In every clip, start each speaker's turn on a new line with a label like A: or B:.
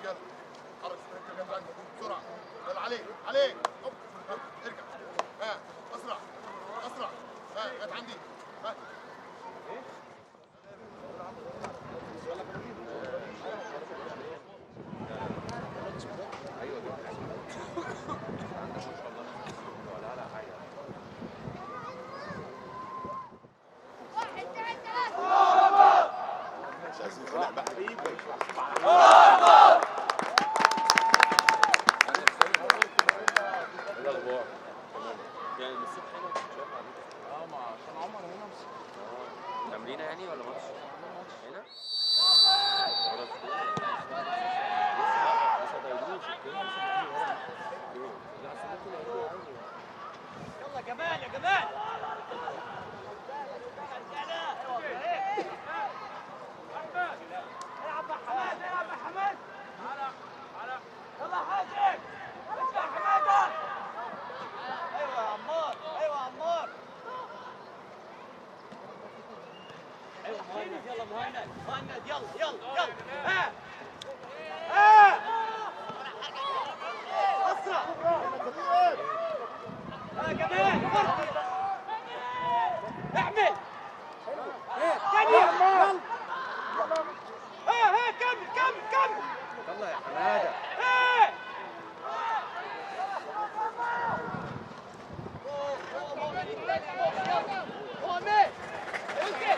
A: يلا حرك انت جنب عندك بسرعه. يلا عليك عليك. ارجع. اسرع اسرع. جت عندي. مش عايزين خلع بقى.
B: تمرينه يعني ولا ماتش؟ هنا؟
C: يلا جمال يا جمال. العب يا حماد العب يا حماد. يلا حازم يا حماده. ايوه يا عمار ايوه يا عمار. ايوه مهند يلا مهند يلا ها اسرع يا جمال اعمل ثانية كمل
B: يلا يا حماده.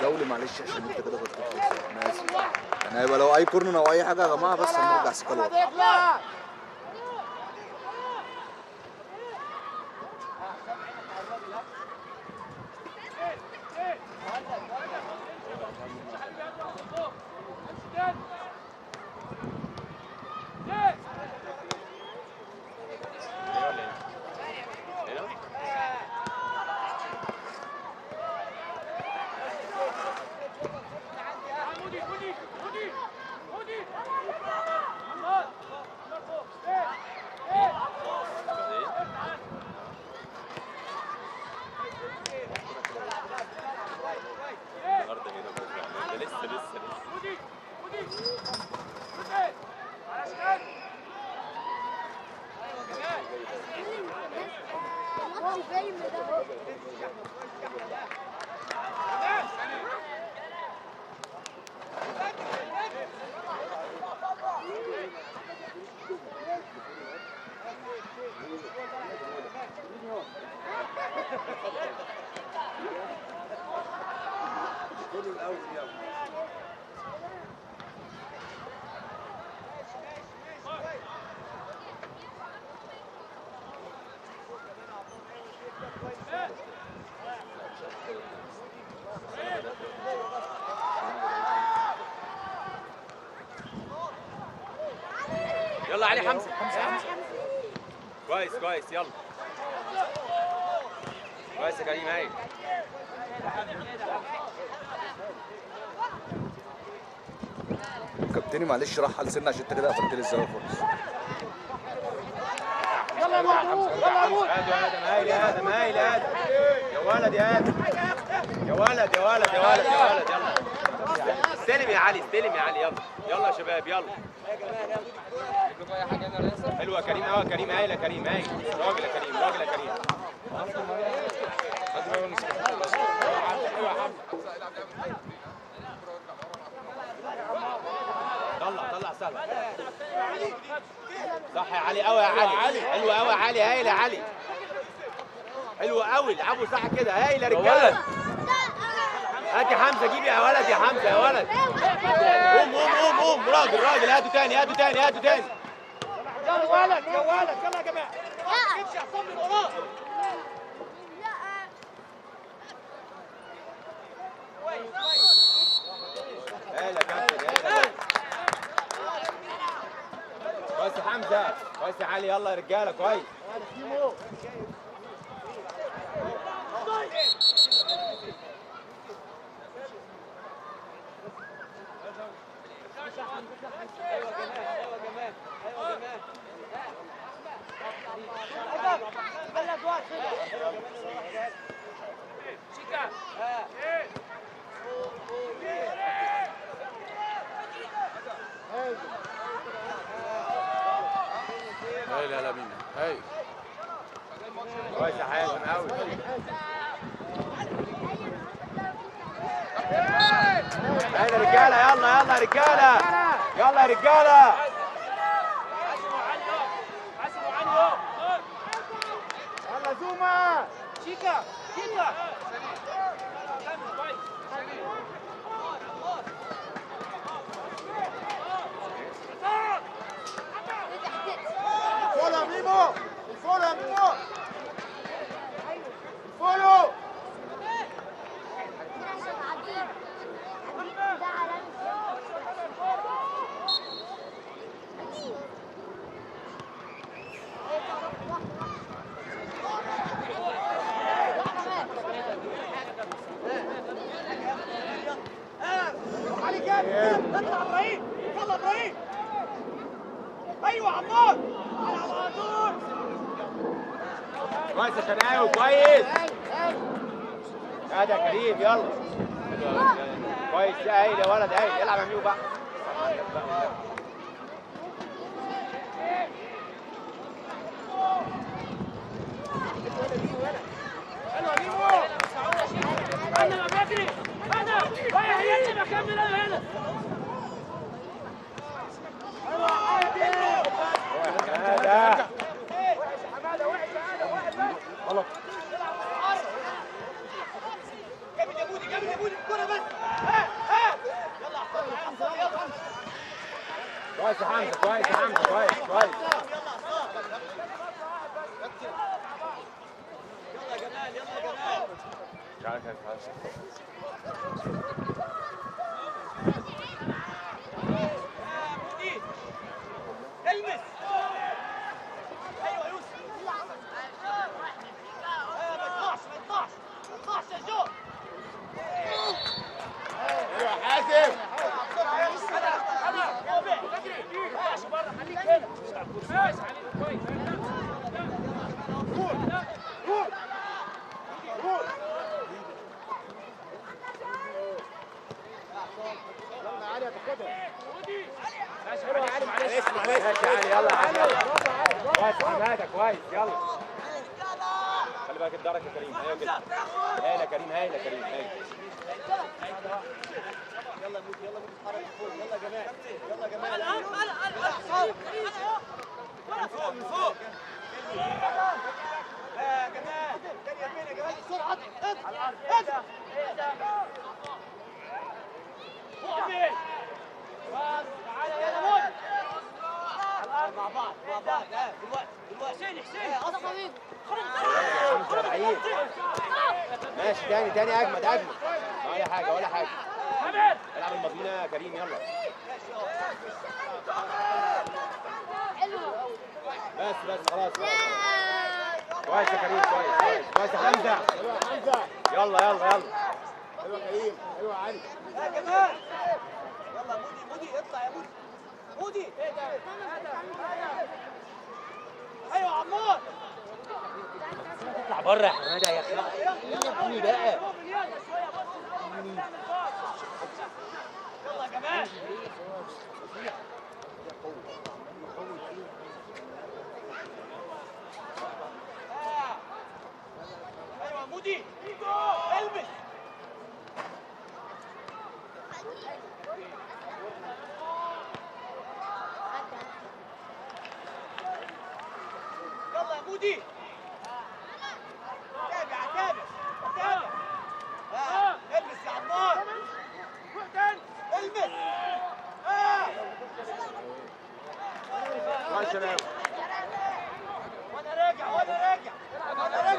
D: دولي معلش عشان انت كده غلطت. انا اسف. انا هيبقى لو اي كورنر او اي حاجه يا جماعه بس هنرجع سكه لورا.
B: يلا علي حمزه. كويس يلا كويس يا كريم. هاي
D: كابتني معلش راح على سنه عشان انت كده قفلت لي الزاويه خالص.
C: يلا يا محمود يلا يا محمود.
B: هايل يا ادم يا ولد يا ولد يلا استلم يا علي يلا يا شباب يلا. حلوه يا كريم كريم هايل يا كريم راجل يا كريم طلع سهل صح يا علي قوي يا علي. حلوه قوي يا علي. هايل يا علي حلوه قوي. العبوا صح كده. هايل يا رجاله. هات يا حمزه جيب يا ولد يا حمزه يا ولد. قوم راجل هاتوا تاني
C: يلا ولد يلا يا جماعه. امشي عصام من وراه.
B: هايل يا كابتن كويس يا حمزه. كويس يا علي. يلا يا رجاله كويس.
E: هايل يا لمين هايل.
B: كويس يا حازم قوي. هاي يا رجاله يلا يلا يا رجاله يلا يا رجاله. يلا زوما
C: شيكا شيكا
A: فولو ميمو فولو ميمو فولو
C: علي جامد اطلع ابراهيم يلا ابراهيم ايوه عمار على طول
B: كويس يا شناوي كويس. هذا يا كريم يلا كويس يا هايل يا ولد هايل. العب يا ميو بقى.
C: حلوه ميمو انا بجري انا رايح يجي بكمل انا هنا
B: هذا
C: غلط جامد يا بودي جامد يا بودي الكوره بس يلا احسن يلا
B: كويس يا حمزه كويس يا حمزه كويس كويس.
C: يلا يا جمال يلا يا جمال بودي المس ايوه يوسف ما يطلعش يا جو
A: ايوه حازم
C: انا رابع بجري ماشي بره خليك هنا ماشي عليك كويس
B: معلش يا علي يلا يا علي كويس يا حماده كويس يلا. خلي بالك الدرك يا كريم. ايوه كده هايل يا كريم هايل يا كريم هايل.
C: يلا مود يلا مود اتحرك فوق يلا جمال يلا جمال فوق من فوق يا جمال تاني يمين يا جمال بسرعه اضغط فوق فين بس تعالى يلا مود مع بعض دلوقتي حسين اصلا
B: ماشي تاني اجمد ولا حاجه ولا حاجه. العب المضمونه يا كريم يلا. بس خلاص كويس يا كريم كويس يا حمزه يلا
A: ايوه كريم ايوه علي
C: يا جمال يلا مودي اطلع يا مودي ايوه عمار
B: اطلع بره يا حماده يا اخي. ابني بقى
C: يلا يا جمال ايوه مودي البس يلا يا مودي تابع البس يا عمار البس
B: كويس يا
C: وانا راجع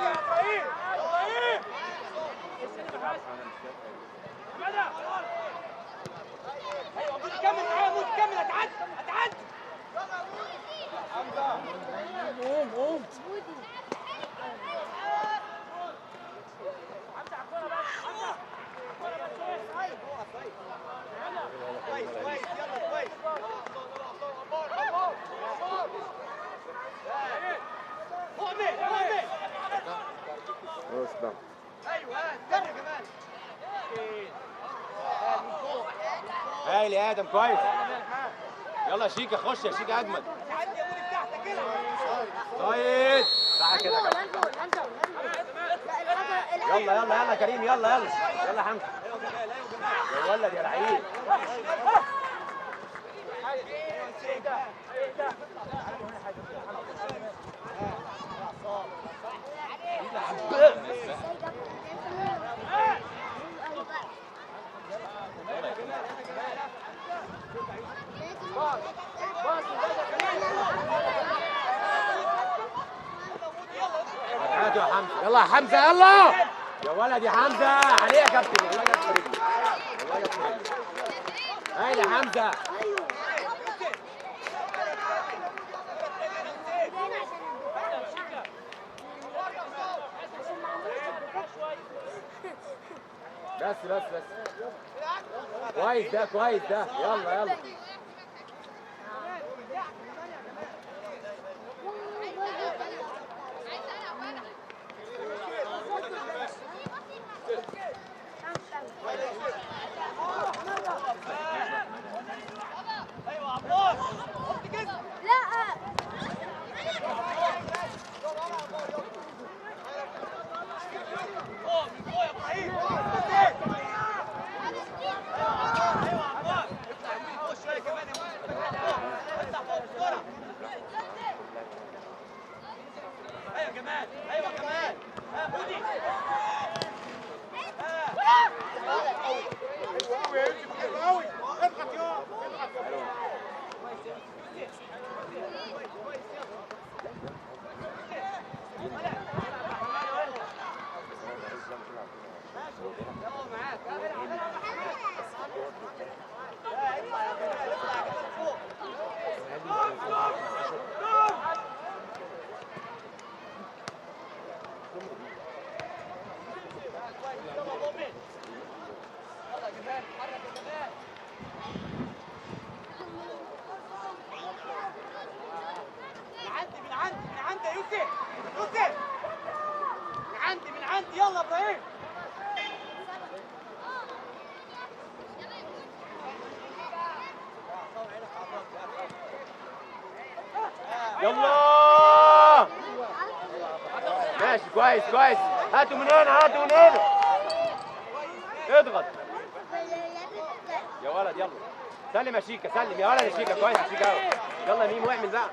C: يا ابراهيم ايوه مودي كمل معايا مودي كمل هتعدي قوم كويس يلا كويس
D: خلاص بقى.
C: ايوه استنى يا جمال
B: هايل يا ادم كويس يلا يا شيكا خش يا شيكا اجمد.
C: عدي يا ابو تحت كده.
B: طيب صح كده يا كابتن. يلا يلا يلا كريم يلا يلا يلا يا حمزه. يا ولد يا لعيب. هاتوا يا حمزه يلا يا حمزه يلا يا ولد يا حمزه عليه يا كابتن. والله جت في رجلي والله جت في رجلي. هاي يا حمزه. بس كويس ده كويس ده يلا يلا.
C: ايوه عمار حط كده. من فوق يا ابراهيم. ايوه عمار افتح من فوق شويه كمان. افتح فوق بسرعه. ايوه كمان ايوه كمان. ها بودي.
A: اضغط يا
C: من عندي يلا ابراهيم.
B: يلا ماشي كويس كويس. هاتوا من هنا هاتوا من هنا. اضغط يا ولد يلا. سلم يا شيكا سلم يا ولد يا شيكا كويس يا شيكا قوي. يلا يا ميمو اعمل بقى.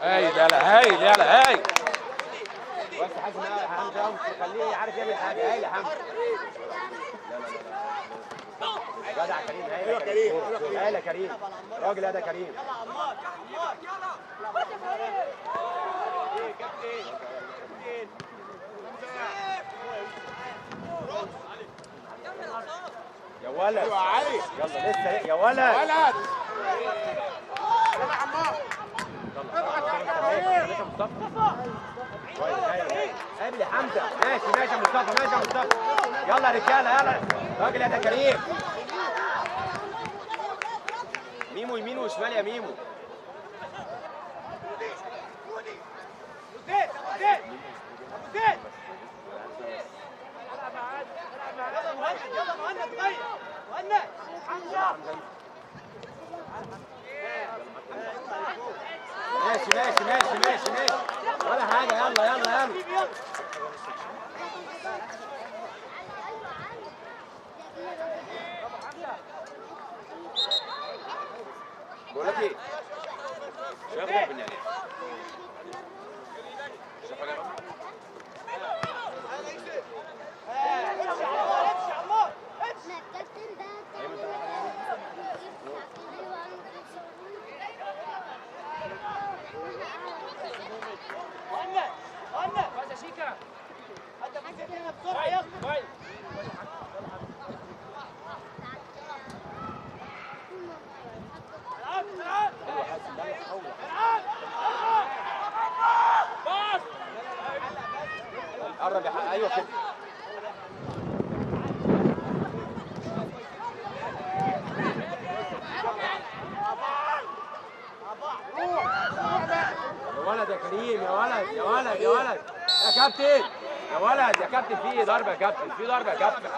B: هايل يلا هايل يلا هايل. بس حازم يا حمزه خليه عارف يعمل حاجه. هايل يا حمزه. جدع كريم هايل يا كريم. هايل يا كريم راجل هذا كريم.
C: يلا عمار عمار
B: يا ولد
A: يا علي
B: يلا لسه يا ولد
A: ولد يلا عمار
B: قابل يا حمزه. ماشي ماشي يا مصطفى ماشي يا مصطفى. يلا يا رجاله يلا راجل يا كريم. ميمو يمين وشمال يا ميمو.
C: زيد ابو زيد ابو زيد. يلا مهند يلا مهند غير مهند حمزه.
B: ماشي ماشي ماشي ماشي ماشي ولا حاجه. يلا يلا يلا. بقول لك ايه شغل بالنادي. قرب يا حق. ايوه كده. يا ولد يا كريم يا ولد يا ولد يا ولد يا كابتن يا يا ولد يا كابتن في ضربه يا كابتن في ضربه يا كابتن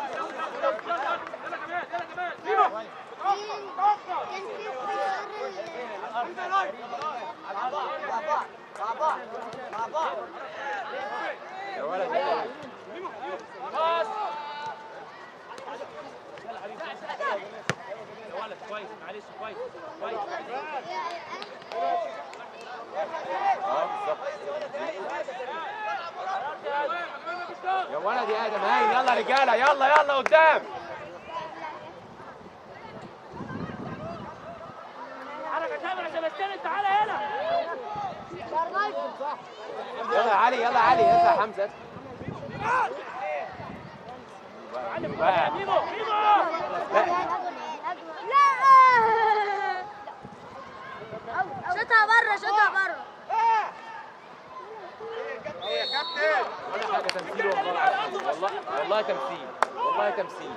B: يا ولد
C: يا ولد كويس معلش كويس كويس
B: يا ولد يا ادم هاين يلا رجاله يلا قدام
C: حركه تامر عشان استند تعالى هنا
B: يلا يا علي يلا يا علي يلا يا حمزه
C: ميمو
E: شوطها بره شوطها بره
A: يا كابتن
B: ولا حاجه تمثيل والله تمثيل والله تمثيل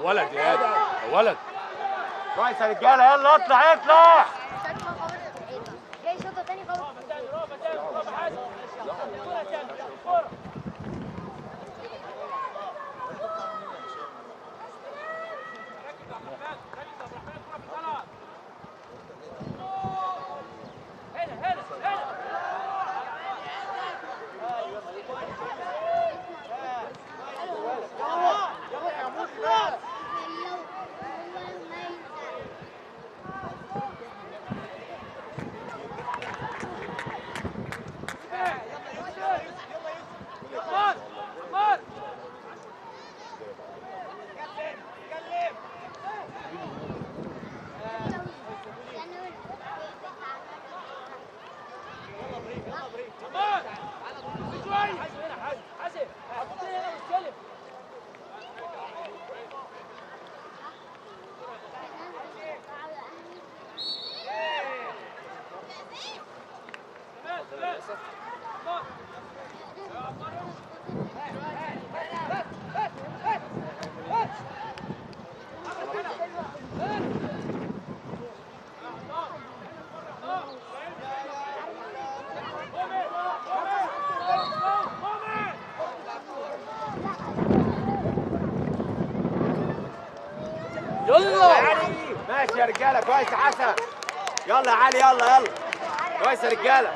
C: ولد يا ادم يا ولد
B: كويس يا رجاله يلا اطلع
E: جاي شوطه تاني خالص
B: ماشي يا رجاله كويس يا حسن يلا يا علي يلا كويس يا رجاله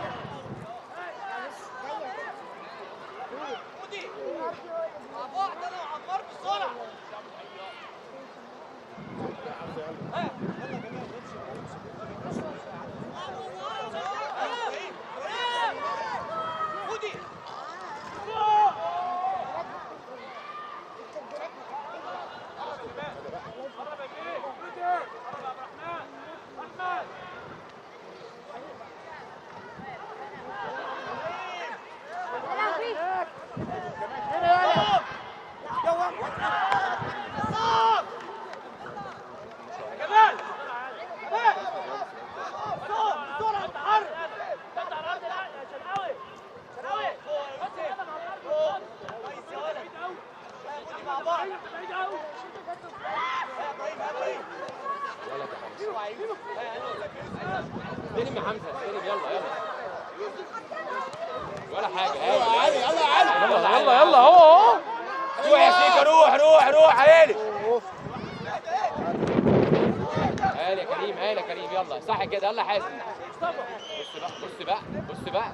B: استلم يا حمزه استلم يلا ولا حاجه
A: يلا يا علي يلا يا علي
B: يلا اهو روح يا سيكا روح هيلي هيلي يا كريم يلا صح كده يلا حاسب بص بقى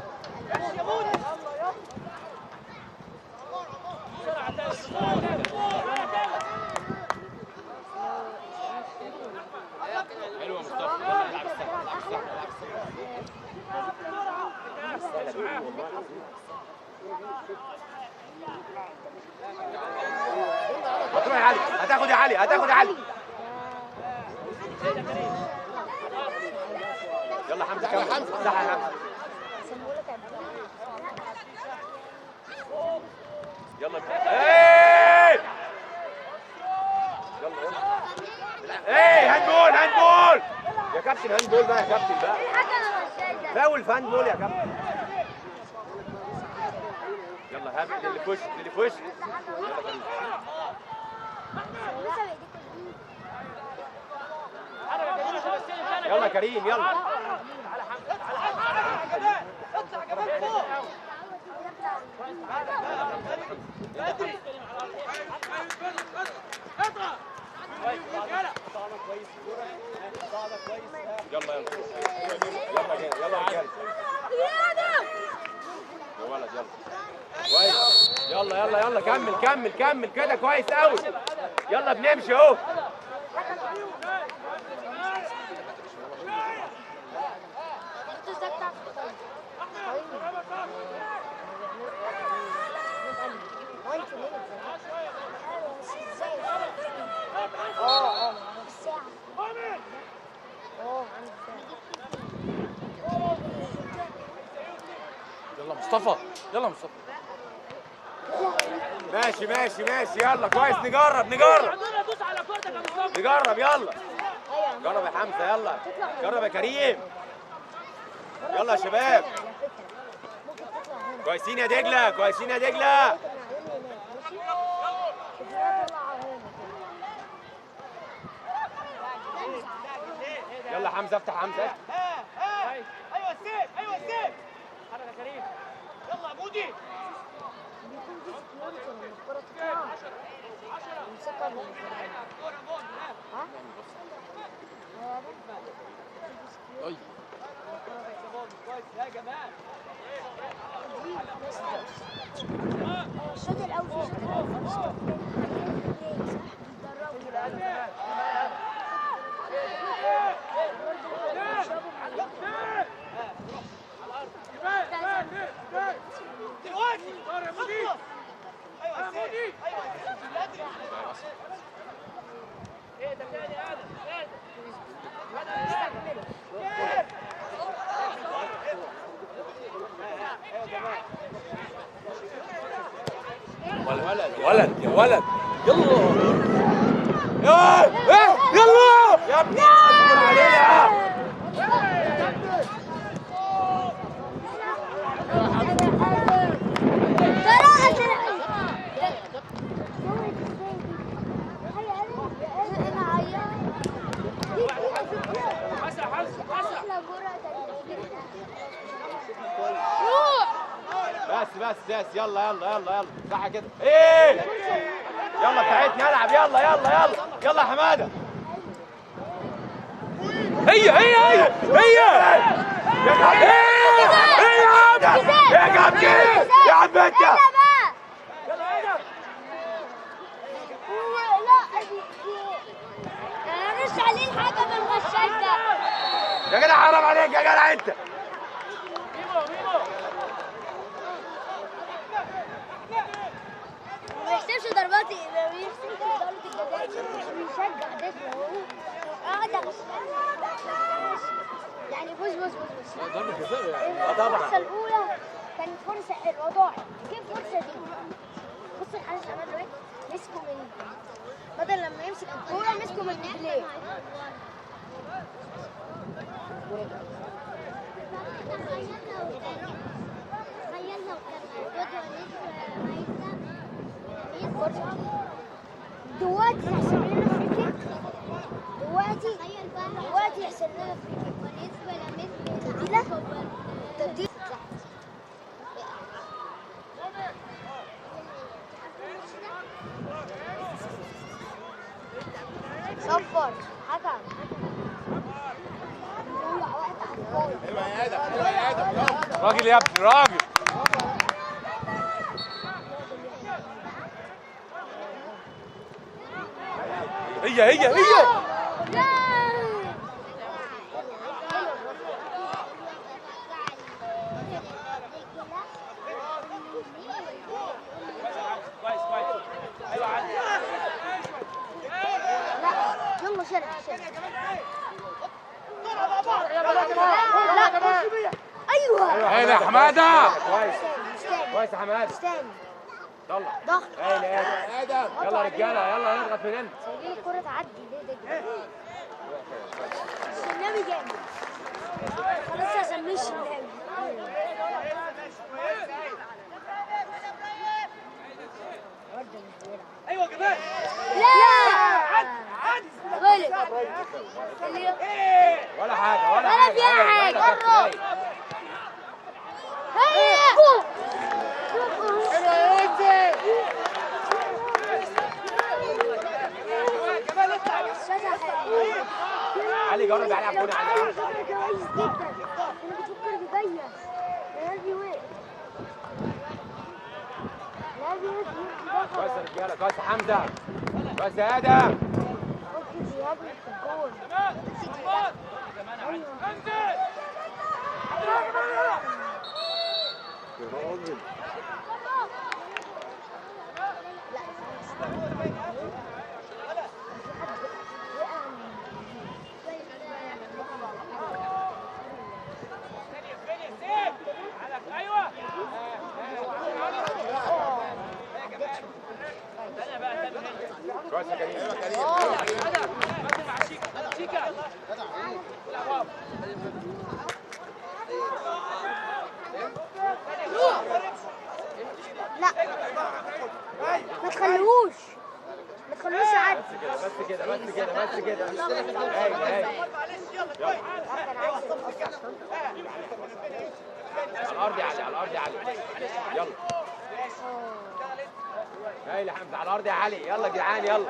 B: حلو يا مصطفى العب هتروح يا علي هتاخد يا علي يلا حمزه كمل صح يا حمزه. يلا ايه يلا ايه هاندبول هاندبول يا كابتن هاندبول بقى يا كابتن بقى فاول في هاندبول يا كابتن. يلا هابط اللي في وشك اللي في وشك. يلا كريم يلا
C: اطلع كمان فوق.
B: يلا يلا يلا رجاله يا ولد يلا كويس. يلا يلا يلا كمل كمل كمل كده كويس قوي. يلا بنمشي اهو.
F: يلا مصطفى يلا مصطفى.
B: ماشي ماشي ماشي يلا كويس. نجرب نجرب نجرب يلا. جرب يا حمزه يلا. جرب يا كريم. يلا يا شباب. كويسين يا دجله كويسين يا دجله. يلا حمزه افتح حمزه.
C: ايوه السيف ايوه السيف. حرك يا كريم. يلا يا مودي. يا جماعه
E: الشوط الاول
F: ولد يا ولد يلا
B: يلا يا ابني اصبر عليها. بس بس يلا يلا يلا يلا صح كده. ايه يلا بتاعتنا العب يلا يلا يلا يلا يا حماده.
F: هي
B: يا كابتن يا كابتن يا عم انت.
E: مش عليه الحاجه بالغشاشه
B: يا جدع حرام عليك يا جدع انت.
E: ما بيحسبش ضرباتي ما بيحسبش ضربة الجزاء بيشجع دجلة هو قاعد اغش يعني بص
F: ضربة جزاء يعني.
B: طبعا
E: الفرصة الأولى كانت فرصة حلوة ضاعت كيف الفرصة دي؟ بص الحارس عمل له ايه؟ مسكوا من بدل لما يمسك الكورة مسكوا من رجليه دلوقتي يحسب لنا فري كيك دلوقتي يحسب لنا فري كيك تبديلة تبديل صفر حكم
F: راجل يا ابني راجل. هي
C: كويس كويس. ايوه عادي.
E: لا يلا شرح
F: هايل يا حماده.
B: كويس
E: مش تاني
B: كويس يا حماده.
E: مش تاني
B: يلا
E: ضغط
B: هايل يا ادم. يلا يا رجاله يلا نضغط من هنا.
E: سايبين الكرة تعدي ليه ده الشناوي جامد خلاص هسميه الشناوي
C: ايوه كمان.
E: لا غلط
B: ولا حاجه ولا
E: ولا
B: حاجه
E: فيها حاجة.
B: قرب.
E: هيا
B: علي جرب علي عبوني علي.
E: كويس جدا انا بفكر بيضيع قلبي وقف قلبي وقف
B: كويس يا رجاله كويس يا حمزه. كويس يا ادم.
E: ممكن بيهاجم في الجول
D: يا راجل
C: ايوه
B: كويس يا كريم.
C: مع شيكا
E: لا ما تخلوش يعدي
B: بس كده بس كده بس كده. هايل هايل.
E: كان عايز
B: على الارض يا علي على الارض يا علي. يلا هايل يا حمزه على الارض يا علي. يلا يا جدعان يلا.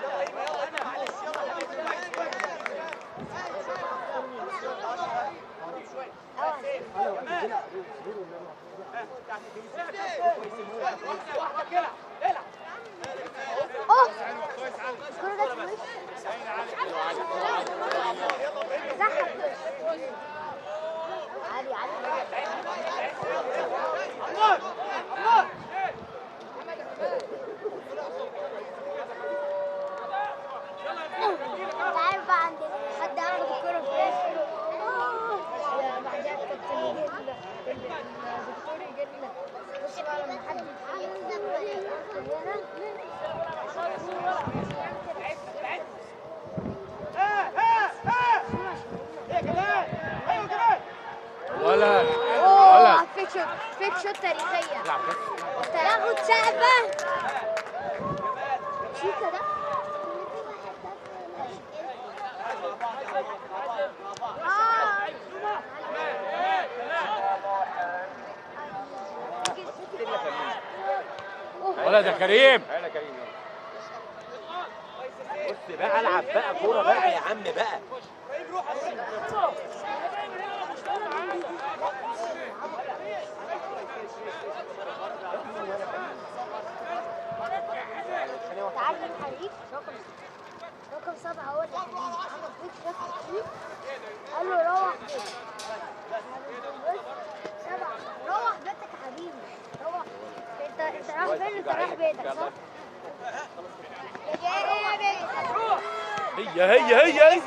E: اوه الكرة جت في وشي زحف علي تعال بقى عند حد اخد الكرة في وشه بعدها الكابتن يجي الدكتور يجي لنا بص بقى لما حد
F: ولا
E: اوه فيك شوت تاريخية
B: العب بس.
E: تاخد سقفة شيكا ده
F: ولا ده كريم.
B: هايل يا كريم. بص بقى العب بقى كوره بقى يا عم بقى.
E: تعالى الحريف رقم 7 هو اللي عمل فيك شكل كتير قال له روح بيتك 7 روح بيتك يا حبيبي روح انت رايح فين؟ انت رايح بيتك صح؟ يا بيتك
F: هي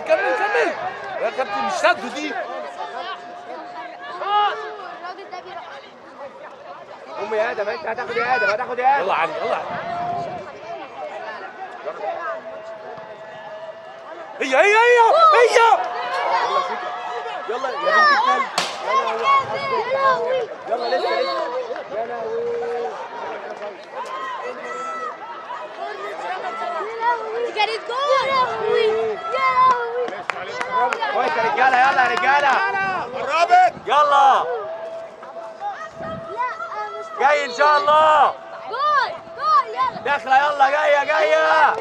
F: كمل يا كابتن مش شده دي.
E: الراجل ده بيروح
B: قوم يا ادم انت هتاخد يا ادم هتاخد يا ادم.
F: يلا علي يلا. هي
B: يلا يا بنت الكلب.
E: يا لهوي
B: يلا لسه يا لهوي.
E: دي كانت جول يا لهوي يا لهوي
B: كويس يا رجاله يلا يا رجاله.
A: قربت.
B: يلا
E: لا مش
B: جاي ان شاء الله.
E: جول يلا
B: داخله يلا جايه.
E: هتجنن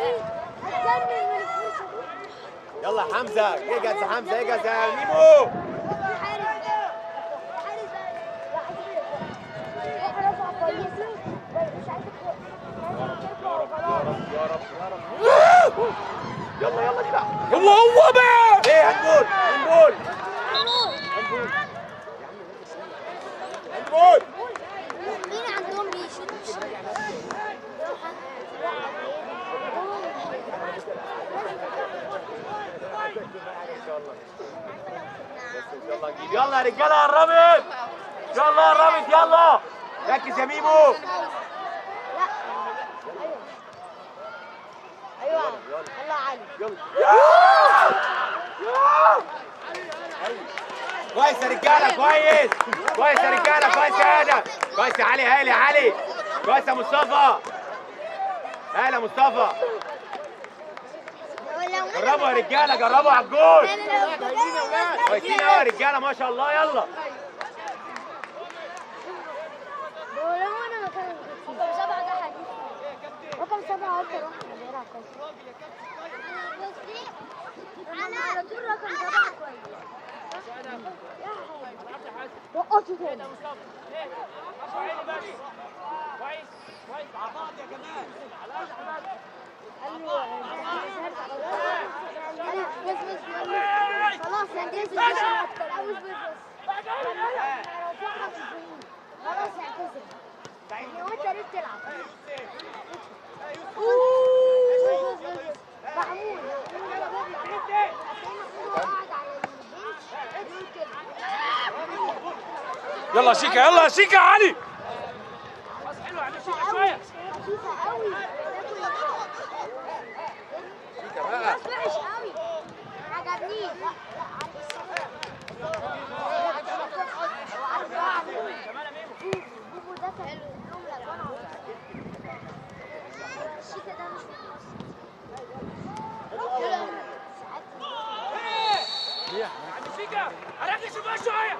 E: من الفرصه دي
B: يلا يا حمزه اجهز يا حمزه اجهز يا ميمو. يلا دي بقى.
F: هو بقى.
B: ايه هنقول
E: مين عندهم بيشوط
B: يلا نجيب يلا يا رجاله قربت يلا قربت يلا ركز يا ميمو
E: ايوه يلا علي
B: كويس يا رجاله كويس كويس يا رجاله كويس يا ادم كويس يا علي هايل يا علي كويس يا مصطفى هايل يا مصطفى جربوا يا رجاله جربوا على الجول كويسين قوي يا رجاله ما شاء الله يلا
E: ولو انا مكان رقم 7 ده حديث رقم 7 اكتر واحد بيلعب كويس انا على طول رقم 7 كويس وقفوا تاني خلاص هنجز اكتر خلاص اعتذر يعني وانت ليه بتلعب محمود قاعد على البنش
F: يلا شيكا يلا يا شيكا يا علي
E: خفيفة قوي بس وحش قوي ما عجبنيش بوبو ده كان جملة وانا الشيكا ده مش
C: شيكا ركز شويه شويه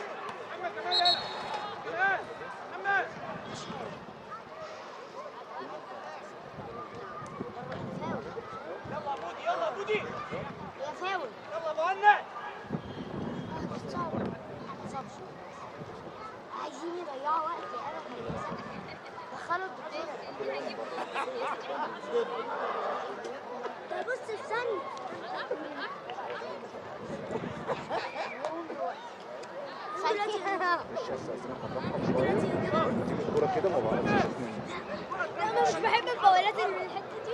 C: يلا بودي
E: يا فاول
C: يلا مهند
E: عايزين يضيعوا وقت انا دخلوا الدكتور طب بص في ثانية
D: الكوره كده ما بعرفش اشوف منها
E: انا مش بحب الفاولات اللي من الحتة دي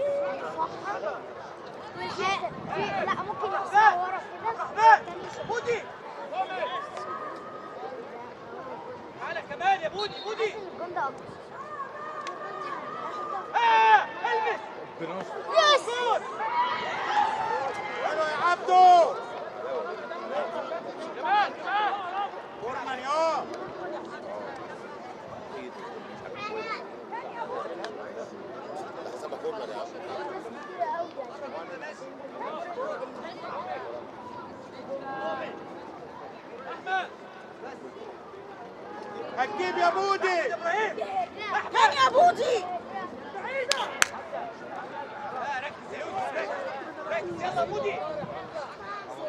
E: لا ممكن يحصل ورا كده
C: بودي تعالى كمان يا بودي بودي
E: الجون ده اكتر
C: المس
E: يس
A: حلو يا عبدو
C: كمان
A: كورنر يا حسابها كورنر يا عم هتجيب يا بودي
E: كان يا بودي
C: ركز يا يوسف ركز يلا بودي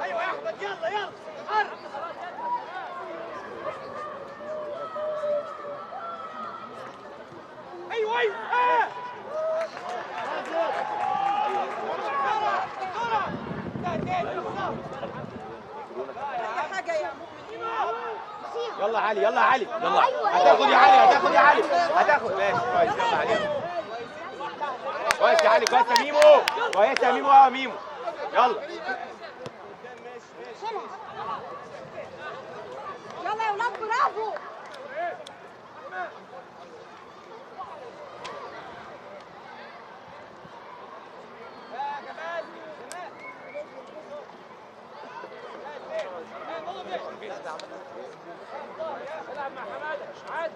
C: ايوه يا احمد يلا يلا قرب ايوه ايوه
B: يلا علي يلا علي يلا هتاخد يا علي هتاخد يا علي هتاخد ماشي كويس يلا علي كويس يا علي كويس يا ميمو كويس يا ميمو يا ميمو يلا
E: يلا يا ولاد برافو
C: العب مع حماده عادي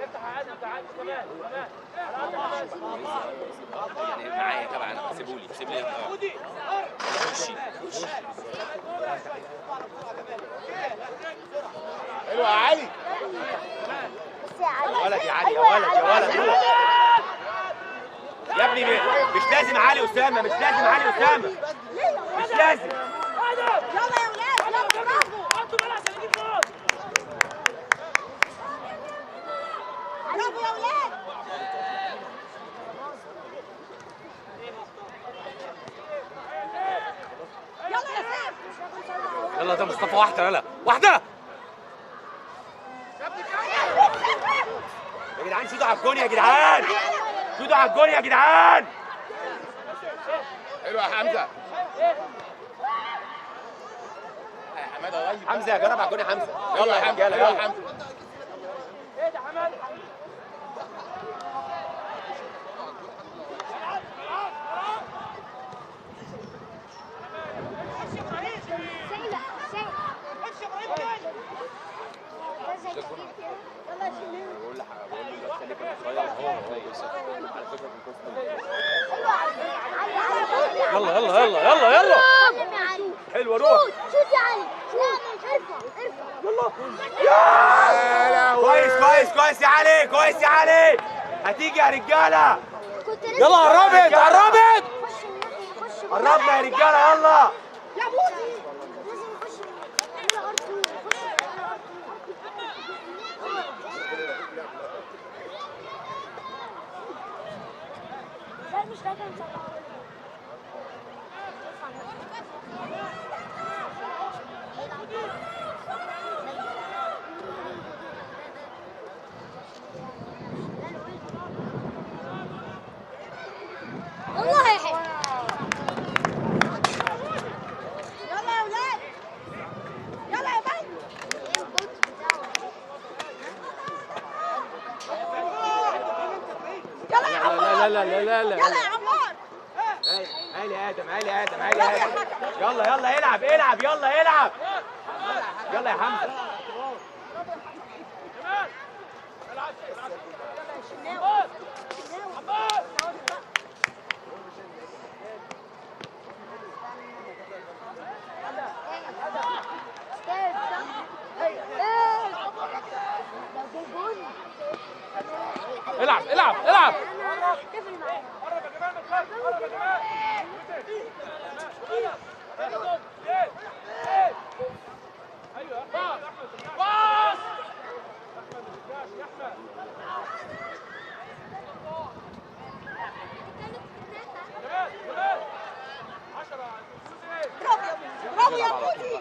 C: افتح يا ادم تعال كمان
G: يعني معايا طبعا سيبولي سيب لي
C: بودي
G: وشي
A: حلو يا علي
E: بس يا علي
B: يا ولد يا علي يا ولد يا ولد روح يا ابني مش لازم علي اسامه مش لازم علي اسامه مش لازم
E: يلا يا ولاد يلا برافو
C: انتوا بقى عشان نجيب جول
E: برافو يا ولاد يلا يا سيف
F: يلا ده مصطفى واحده يلا واحده
B: يا جدعان شوطوا على الجون يا جدعان دودو على الجون يا جدعان.
A: حلو يا حمزه.
B: حمزه يا جرب على الجون يا حمزه.
A: يلا يا حمزه، يلا يا حمزه.
C: ايه ده حماد؟
F: يلا يلا يلا يلا يلا. حلوه روح.
E: شوت يا علي. ارفع
B: يلا كويس كويس كويس يا علي، كويس يا علي. هتيجي يا رجاله.
F: يلا قربت قربت.
B: قربنا يا رجاله يلا.
E: يا بودي لازم نخش على ارض. لا مش راجع نطلعه. والله يا حلو. يلا يا ولاد، يلا يا بنت. يلا يا عمار.
F: لا لا لا لا لا.
E: يلا يا عمار.
B: هايل يا ادم، هايل يا ادم، هايل يا ادم. يلا يلا العب العب يلا العب. يلا يا حمزه.
F: العب العب العب.
E: برافو يا بودي.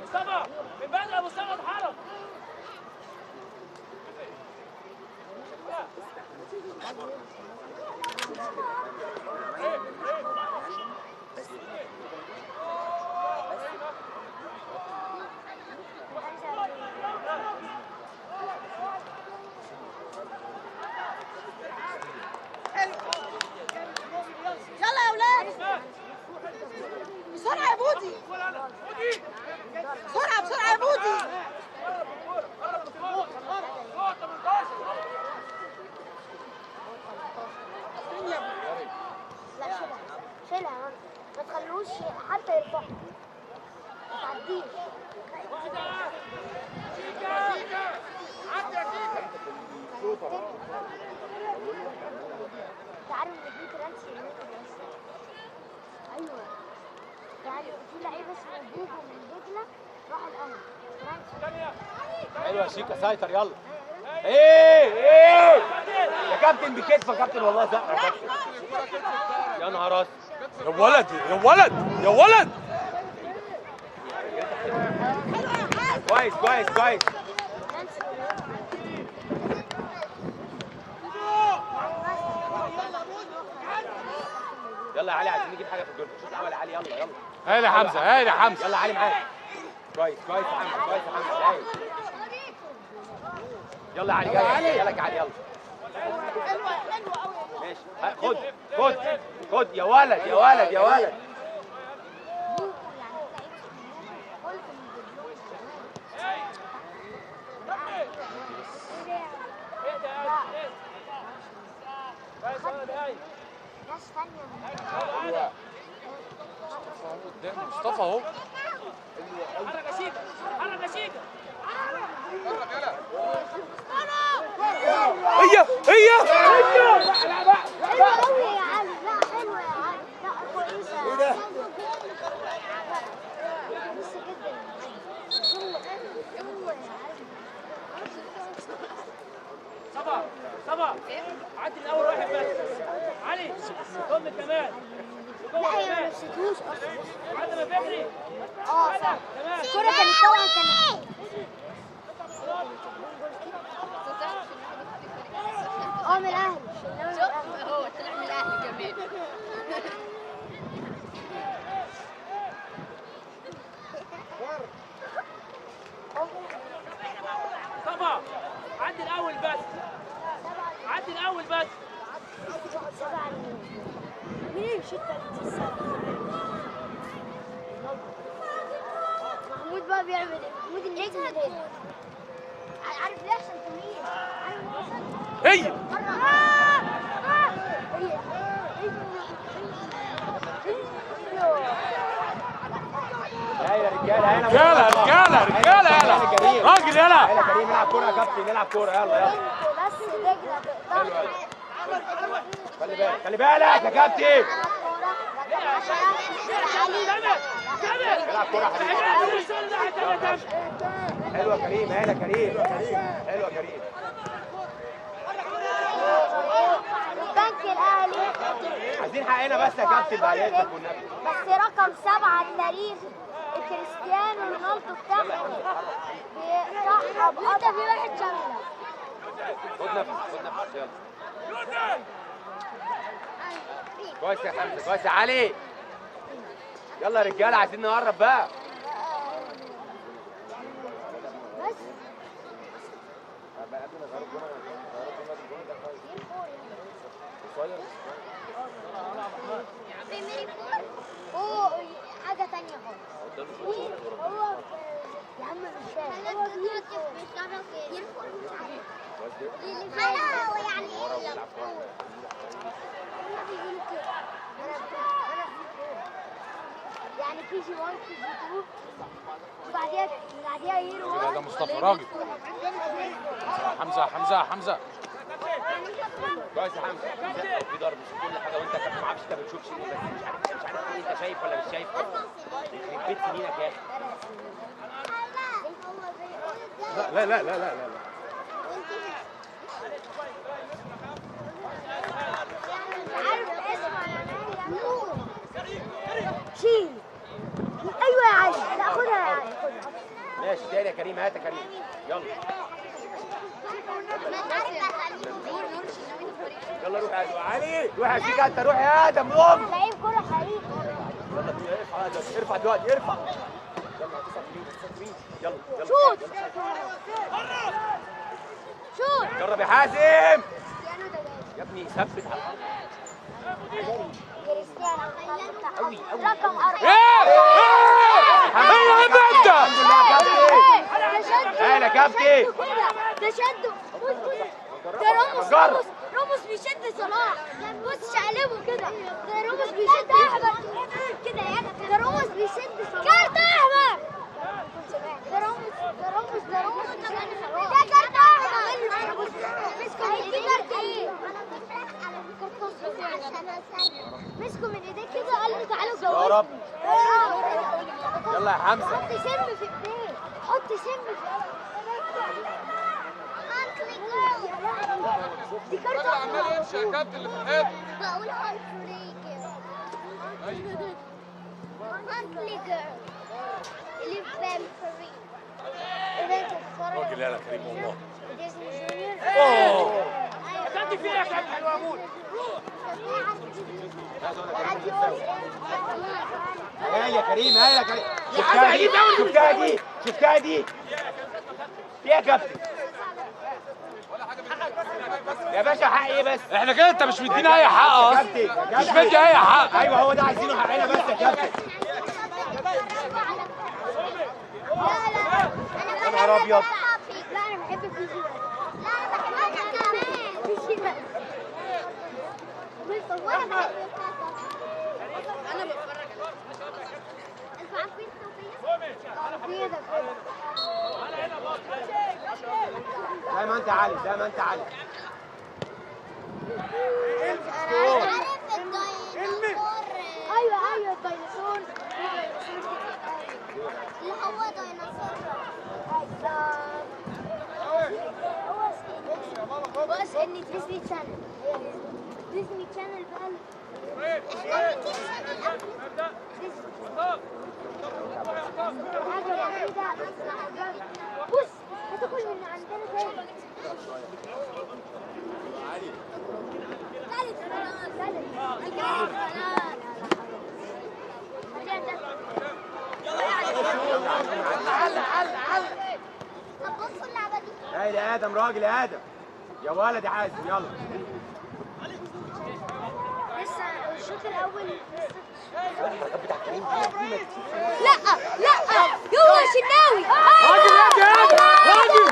C: مصطفى من بدري يا مصطفى اتحرك.
E: يلا يا ولاد، بسرعة يا بودي، بسرعة بسرعة يا بودي. لا شيلها ما تخلوش حتى يرفعها، ما تعديش. انت عارف ان في ترانس ايوه، يعني في لعيبه اسمه بيجو من دجله راحوا الاول ترانس.
B: حلوه يا شيكا سيطر يلا. ايه يا كابتن بكتفك يا كابتن والله زق يا كابتن. يا نهار اسود
F: يا ولد يا ولد يا ولد.
B: كويس كويس كويس. يلا يا علي عايزين نجيب حاجه في الجول. شوط الاول يا علي يلا يلا.
F: هاي يا حمزه هاي يا حمزه.
B: يلا علي معاك. كويس كويس يا حمزه كويس يا حمزه هايل. يلا يا علي جاي يلا يا علي يلا. ماشي خد خد خد يا ولد يا ولد يا ولد.
F: قدام مصطفى اهو.
C: حرك يا شيكا، حرك يا شيكا.
F: هي
E: حلوة قوي يا علي، لا حلوة يا علي، لا لا هي ما لبستوش اصلا.
C: حد ما فكري.
E: اه صح. الكرة كانت طالعة كانت من الاهلي.
H: هو طلع من الاهلي كمان.
C: طبعا عدي الاول بس. عدي الاول بس.
E: مين اللي شوت محمود بقى بيعمل ايه؟ محمود النجم ده عارف ليه؟ عشان طويل. عارف هو وصل
F: هي
B: يا رجاله هنا
F: رجاله رجاله رجاله يلا راجل يلا
B: يلا كريم العب كوره يا كابتن نلعب كوره يلا
E: بس رجله تقطع.
B: خلي بالك يا كابتن العب كوره يا حبيبي حلوه كريم هلا كريم حلوه كريم
E: البنك الاهلي
B: عايزين حقنا بس يا كابتن بعد اذنك والنبي
E: بس رقم 7 التاريخ كريستيانو رونالدو بتاعهم بيصحى بقطع في واحد شامله.
B: خد نفس يلا كويس يا حمزه كويس يا علي يلا يا رجاله عايزين نقرب بقى
E: بس هو حاجة تانية خالص. هو يا عم مش فاهم. هو هو يعني ايه؟ يعني كي جي 1 كي جي 2 وبعديها ييرو 1
F: ده مصطفى راجل حمزه
B: كويس يا حمزه في ضرب في كل حاجه وانت ما اعرفش انت بتشوفش ايه بس مش عارف ايه انت شايف ولا مش شايف يخرب بيت سنينك يا اخي
F: لا
E: عارف اسمه شيل. ايوه يا علي لا خدها يا علي خدها.
B: ماشي تاني يا كريم هات يا كريم يلا يلا روح يا علي روح يا شيكا انت روح يا ادم قوم
E: لعيب كرة حريف.
B: يلا ارفع ارفع دلوقتي ارفع يلا
E: شوت شوت.
B: جرب يا حازم يا ابني ثبت
E: كريستيانو رقم 4.
F: هي بنت
B: هلا كابتن
E: ده شده ده راموس بيشد صلاح. بص شقلبه كده. ده راموس بيشد احمد كده يا اخي. ده راموس بيشد صلاح. كارت احمر. ده راموس بيشد صلاح. ده كارت احمر. مسكوا من ايديه مسكوا من ايديه كده قال له تعالوا جوزوا.
B: يا رب يلا يا حمزه
E: حط سم في ايديه. حط سم في دي كارت
A: عمال يمشي يا كابتن اللي في الحيط.
E: بقول هانكليجر اللي في بامفري.
F: راجل يلا كريم والله
E: ديزني جونيور.
C: هتدي فيها يا كابتن حلوه موت.
B: هاي يا كريم هاي يا كريم شفتها دي يا كابتن يا باشا حق ايه بس
F: احنا كده انت مش مدينا اي حق اصلا مش مدي اي حق
B: ايوه هو ده عايزينه حقنا بس يا كابتن
E: يا
B: نهار ابيض.
E: لا انا بحب فيجي. لا انا بحب فيجي. انا بتفرج. انتوا عارفين الصوفيه؟ ده
B: زي ما انت علي زي ما انت علي
E: ايوه الديناصور اللي هو ديناصور هو اس ان ديزني تشانل. ديزني تشانل بقى بص هتاكل من عندنا تاني.
B: هاي يا ادم راجل يا ادم يا ولد يا حازم يلا.
E: لسه الشوط الاول لا لا يلا شناوي
B: راجل يا ادم